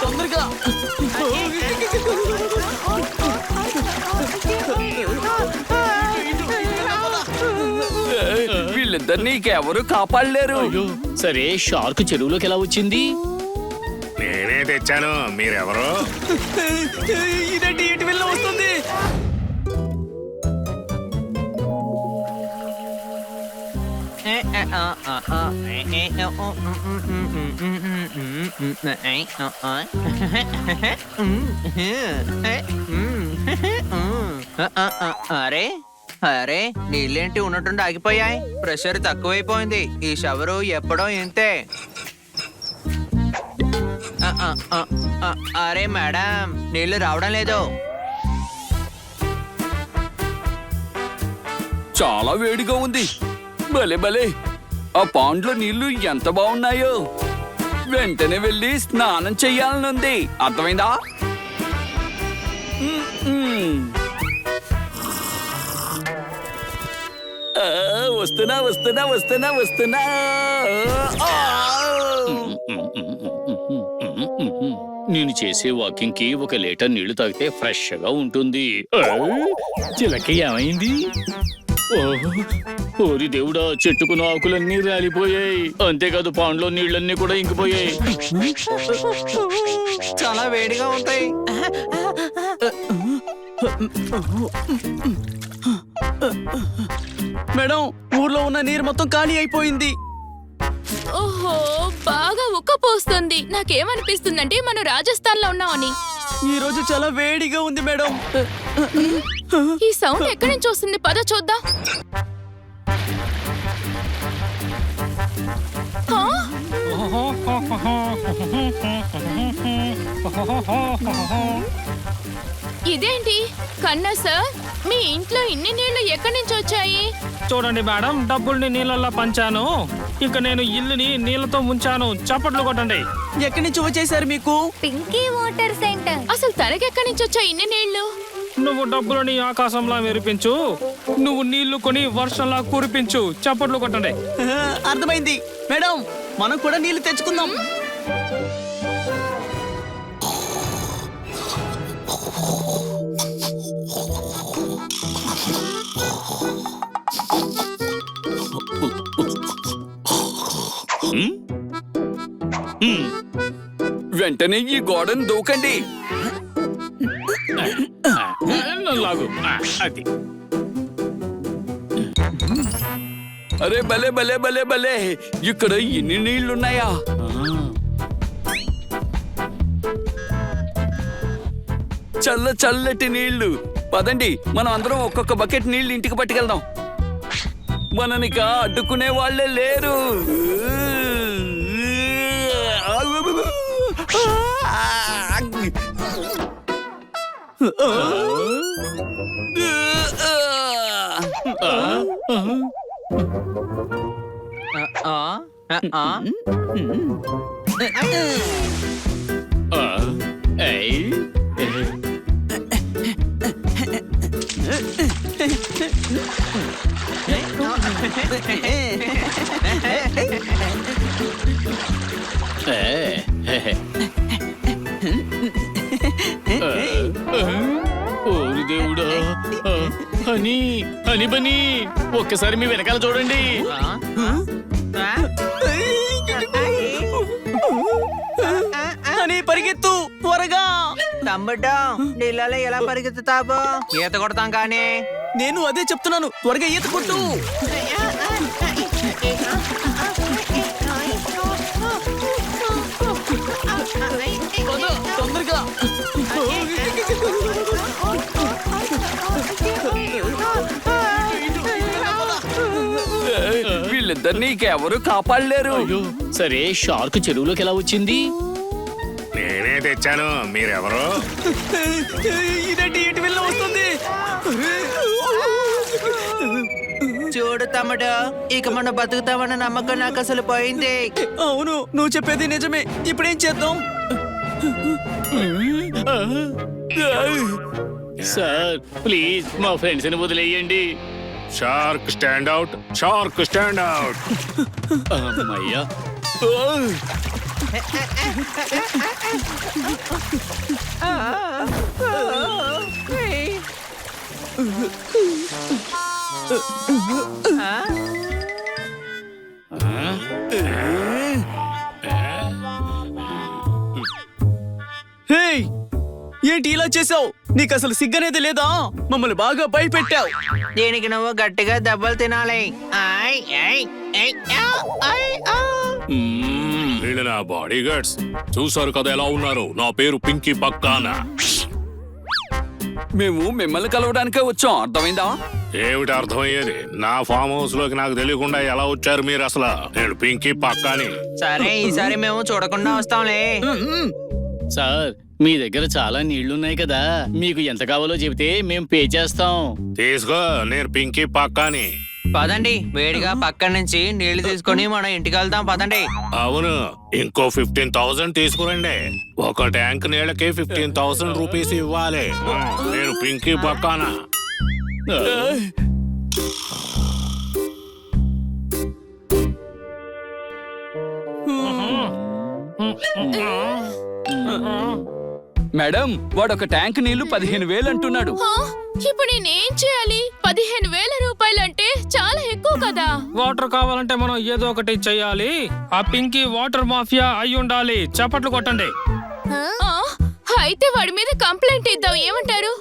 తొందరగా వీళ్ళిద్దరినీ ఎవరు కాపాడలేరు. సరే, షార్క్ చెరువులోకి ఎలా వచ్చింది? నేనే తెచ్చాను. మీరెవరు? ఇదేంటి ఇటు వెళ్ళి వస్తుంది? అరే అరే, నీళ్ళేంటి ఉన్నట్టుండి ఆగిపోయాయి? ప్రెషర్ తక్కువైపోయింది. ఈ షవరు ఎప్పుడో ఇంతే. అరే మేడం, నీళ్లు రావడం లేదు. చాలా వేడిగా ఉంది. భలే భలే, ఆ పాండ్లో నీళ్లు ఎంత బాగున్నాయో. వెంటనే వెళ్ళి స్నానం చెయ్యాలనుంది. అర్థమైందా? వస్తున్నా వస్తున్నా వస్తున్నా వస్తున్నా. నేను చేసే వాకింగ్ కి 1 లీటర్ నీళ్లు తాగితే ఫ్రెష్ గా ఉంటుంది. చిలక ఏమైంది? ఓరి దేవుడా, చెట్టుకున్న ఆకులన్నీ రాలిపోయాయి. అంతేకాదు పాండ్లో నీళ్ళన్నీ కూడా ఇంకిపోయాయి. చాలా వేడిగా ఉంటాయి. మేడం, ఊర్లో ఉన్న నీరు మొత్తం ఖాళీ అయిపోయింది. ఓహో, బాగా ఉక్కపోస్తుంది. నాకేమనిపిస్తుందంటే మనం రాజస్థాన్ లో ఉన్నామని. ఈ రోజు చాలా వేడిగా ఉంది మేడం. ఈ సౌండ్ ఎక్కడి నుంచి వస్తుంది? పద చూద్దాం. ఆ? ఇదేంటి కన్నా సార్, మీ ఇంట్లో ఇన్ని నీళ్లు ఎక్కడి నుంచి వచ్చాయి? చూడండి మేడం, డబ్బుల్ని నీళ్ళల్లో పంచాను. ఇక నేను ఇల్లుని నీళ్లతో ముంచాను. చప్పట్లు కొట్టండి. ఎక్కడి నుంచి వచ్చేసారు మీకు? Pinky water centre. అసలు తనకెక్కడి నుంచి వచ్చాయి ఇన్ని నీళ్లు? నువ్వు డబ్బులని ఆకాశంలా మెరిపించు, నువ్వు నీళ్లు కొని వర్షంలా కురిపించు. చప్పట్లు కొట్టండి. అర్థమైంది మేడం, మనం కూడా నీళ్లు తెచ్చుకుందాం. వెంటనే ఈ గోడను దూకండి. లాగు. అది అరే భలే భలే భలే భలే, ఇక్కడ ఇన్ని నీళ్లున్నాయా? చల్ల చల్లటి నీళ్లు. పదండి, మనం అందరం ఒక్కొక్క బకెట్ నీళ్లు ఇంటికి పట్టుకెళ్దాం. మననిక అడ్డుకునే వాళ్ళే లేరు. ఓరి దేవుడా, హనీ హనీ బనీ, ఒక్కసారి మీ వెనకాల చూడండి. అని పరిగెత్తు త్వరగా. తమ్ముడు, నీళ్ళలో ఎలా పరిగెత్తుతావు? ఈత కొడతాం కానీ. నేను అదే చెప్తున్నాను, త్వరగా ఈత కొట్టు. తొందరగా. వీళ్ళిద్దరినీ ఎవరు కాపాడలేరు. సరే, షార్క్ చెరువులోకి ఎలా వచ్చింది? నేనే తెచ్చాను. మీరెవరు? ఇదేంటి ఇటు వెళ్ళి వస్తుంది? చూడు తమ్ముడు, ఇక మనం బతుకుతామన్న నమ్మకం నాకు అసలు పోయింది. అవును, నువ్వు చెప్పేది నిజమే. ఇప్పుడేం చేద్దాం? సార్ ప్లీజ్, మా ఫ్రెండ్స్ ని వదిలేయండి. Shark stand out, shark stand out. అమ్మయ్యా. హే ఏంటి ఇలా చేసావు? నీకు అసలు సిగ్గనేది లేదా? మమ్మల్ని బాగా భయపెట్టావు. దీనికి నువ్వు గట్టిగా దెబ్బలు తినాలి. ఆయ్, ఆయ్, ఆయ్, ఆ, ఆయ్, ఆ. వీళ్ళు నా బాడీ గార్డ్స్. చూసారు కదా ఎలా ఉన్నారు. నా పేరు పింకీ పక్కానా. మేము మిమ్మల్ని కలవడానికే వచ్చాం, అర్థమైందా? ఏమిటి అర్థమయ్యేది? నా ఫామ్ హౌస్ లోకి నాకు తెలియకుండా ఎలా వచ్చారు మీరు అసలు? నేను పింకీ పక్కాని. సరే ఈసారి మేము చూడకుండా వస్తాంలే. సార్, మీ దగ్గర చాలా నీళ్లున్నాయి కదా, మీకు ఎంత కావాలో చెబితే మేము పే చేస్తాం. తీసుకో, నేను పింకీ పక్కాని. పదండి, వేడిగా పక్కన నుంచి నీళ్లు తీసుకొని మనం ఇంటికి వెళ్తాం. పదండి. అవును, ఇంకో 15,000 తీసుకురండి. ఒక ట్యాంక్ నీళ్ళకి 15,000 రూపీస్ ఇవ్వాలి. నేను పింకీ పక్కానా. మేడం, వాడు ఒక ట్యాంక్ నీళ్లు 15,000 అంటున్నాడు. హా? ఇప్పుడు నేనేం చేయాలి? 15,000 రూపాయలంటే చాలా ఎక్కువ కదా. వాటర్ కావాలంటే మనం ఏదో ఒకటి చెయ్యాలి. ఆ పింకీ వాటర్ మాఫియా అయి ఉండాలి. చప్పట్లు కొట్టండి. ఆ, అయితే వాడి మీద కంప్లైంట్ ఇద్దాం, ఏమంటారు?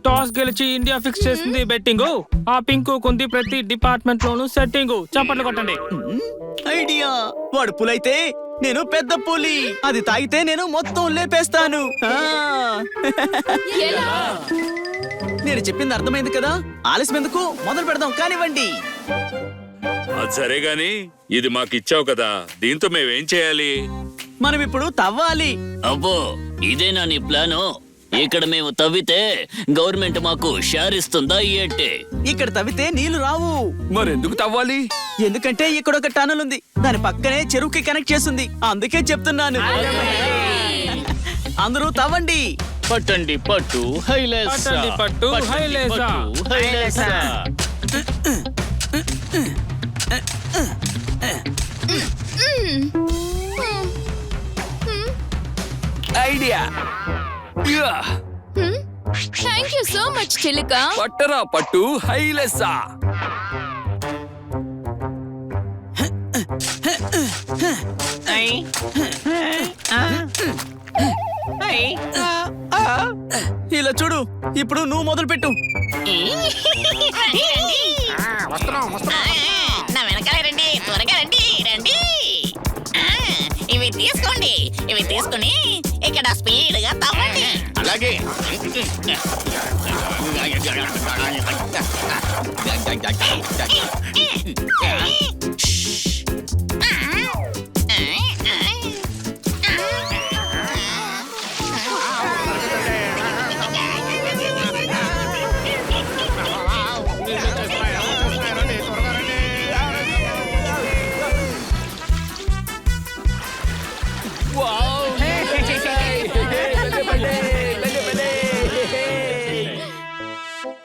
టాస్ గెలిచి ఇండియా ఫిక్స్ చేసింది బెట్టింగ్. ఆ పింకు కుంది ప్రతి డిపార్ట్మెంట్ లోను సెట్టింగ్. చప్పట్లు కొట్టండి. ఐడియా. వాడు పులైతే నేను పెద్ద పులి. అది తాగితే నేను మొత్తం లేపేస్తాను. ఎలా? నేను చెప్పింది అర్థమైంది కదా. ఆలస్యం ఎందుకు, మొదలు పెడదాం కానివ్వండి. సరే గాని ఇది మాకిచ్చావు కదా, దీంతో మేమేం చేయాలి? మనం ఇప్పుడు తవ్వాలి. అబ్బో, ఇదేనా నీ ప్లాను? ఇక్కడ మేము తవ్వితే గవర్నమెంట్ మాకు షేర్ ఇస్తుందా ఏంటి? ఇక్కడ తవ్వితే నీళ్లు రావు. మరెందుకు తవ్వాలి? ఎందుకంటే ఇక్కడ ఒక టనల్ ఉంది, దాని పక్కనే చెరువుకి కనెక్ట్ చేస్తుంది. అందుకే చెప్తున్నాను. అందరూ తవ్వండి. పట్టండి పట్టు హైలేసా. పట్టండి పట్టు హైలేసా. పట్టు హైలేసా. Idea. Yeah. Thank you so much చిలుక. పట్టరా పట్టు హైలెస్సా. ఆయ్, ఆ, ఆయ్, ఆ, ఆ. ఇలా చూడు, ఇప్పుడు నువ్వు మొదలు పెట్టు. నా వెనకాల రండి, త్వరగా రండి రండి. ఇవి తీసుకోండి, ఇవి తీసుకుని ఇక్కడ స్పీడ్ గా తవ్వండి. అలాగే.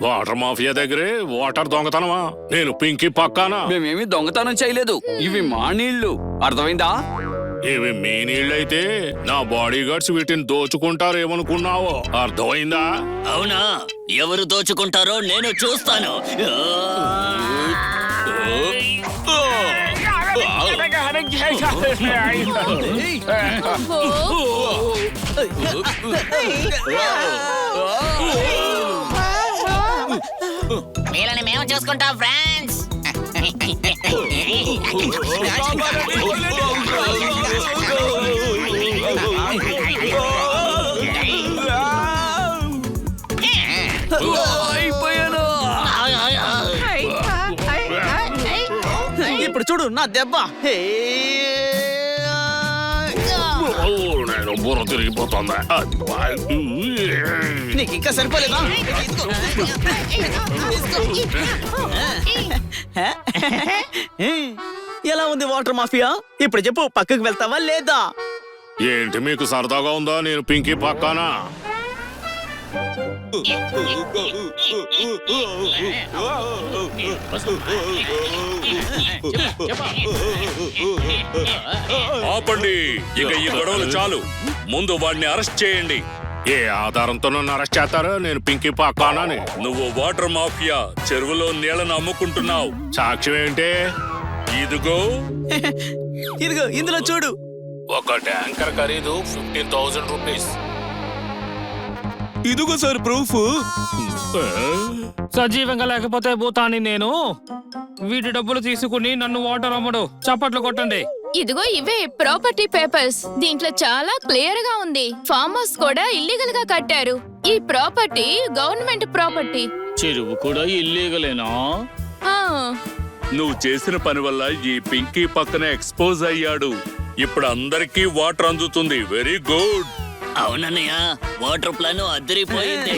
వాటర్ మాఫియా దగ్గరే వాటర్ దొంగతనమా? నేను పింకీ పక్కానా. మేమేమి దొంగతనం చేయలేదు, ఇవి మా నీళ్లు, అర్థమైందా? ఇవి మీ నీళ్ళైతే నా బాడీ గార్డ్స్ వీటిని దోచుకుంటారేమనుకున్నావో, అర్థమైందా? అవునా? ఎవరు దోచుకుంటారో నేను చూస్తాను. వీళ్ళని మేము చూసుకుంటాం ఫ్రెండ్స్. ఇప్పుడు చూడు నా దెబ్బ. హే. నేను బుర్ర తిరిగిపోతుందా? నీకు ఇంకా సరిపోలేదా? ఎలా ఉంది వాటర్ మాఫియా? ఇప్పుడు చెప్పు, పక్కకు వెళ్తావా లేదా? ఏంటి మీకు సరదాగా ఉందా? నేను పింకీ పక్కానా. ఆపండి, ఇక ఈ గొడవలు చాలు. ముందు వాడిని అరెస్ట్ చేయండి. ఏ ఆధారంతో నన్ను అరెస్ట్ చేస్తారు? నేను పింకీ పాకానని. నువ్వు వాటర్ మాఫియా, చెరువులో నీళ్లను అమ్ముకుంటున్నావు. సాక్ష్యం ఏంటి? ఇదిగో ఇదిగో ఇందులో చూడు. ఒక ట్యాంకర్ ఖరీదు 15,000 రూపీస్. ఇదిగో సార్ ప్రూఫ్. సజీవంగా లేకపోతే భూతాన్ని నేను. వీటి డబ్బులు తీసుకుని నన్ను వాటర్ అమ్మడు. చప్పట్లు కొట్టండి. ఇదిగో ఇవే ప్రాపర్టీ పేపర్స్. దీంట్లో చాలా క్లియర్ గా ఉంది. ఫామ్ హౌస్ కూడా ఇల్లీగల్ గా కట్టారు. ఈ ప్రాపర్టీ గవర్నమెంట్ ప్రాపర్టీ. చెరువు కూడా ఇల్లీగలేనా? ఆ, నువ్వు చేసిన పని వల్ల ఈ పింకీ పక్కన ఎక్స్పోజ్ అయ్యాడు. ఇప్పుడు అందరికీ వాటర్ అందుతుంది. Very good. అవునన్నయ్య, వాటర్ ప్లాన్ అద్దరిపోయింది.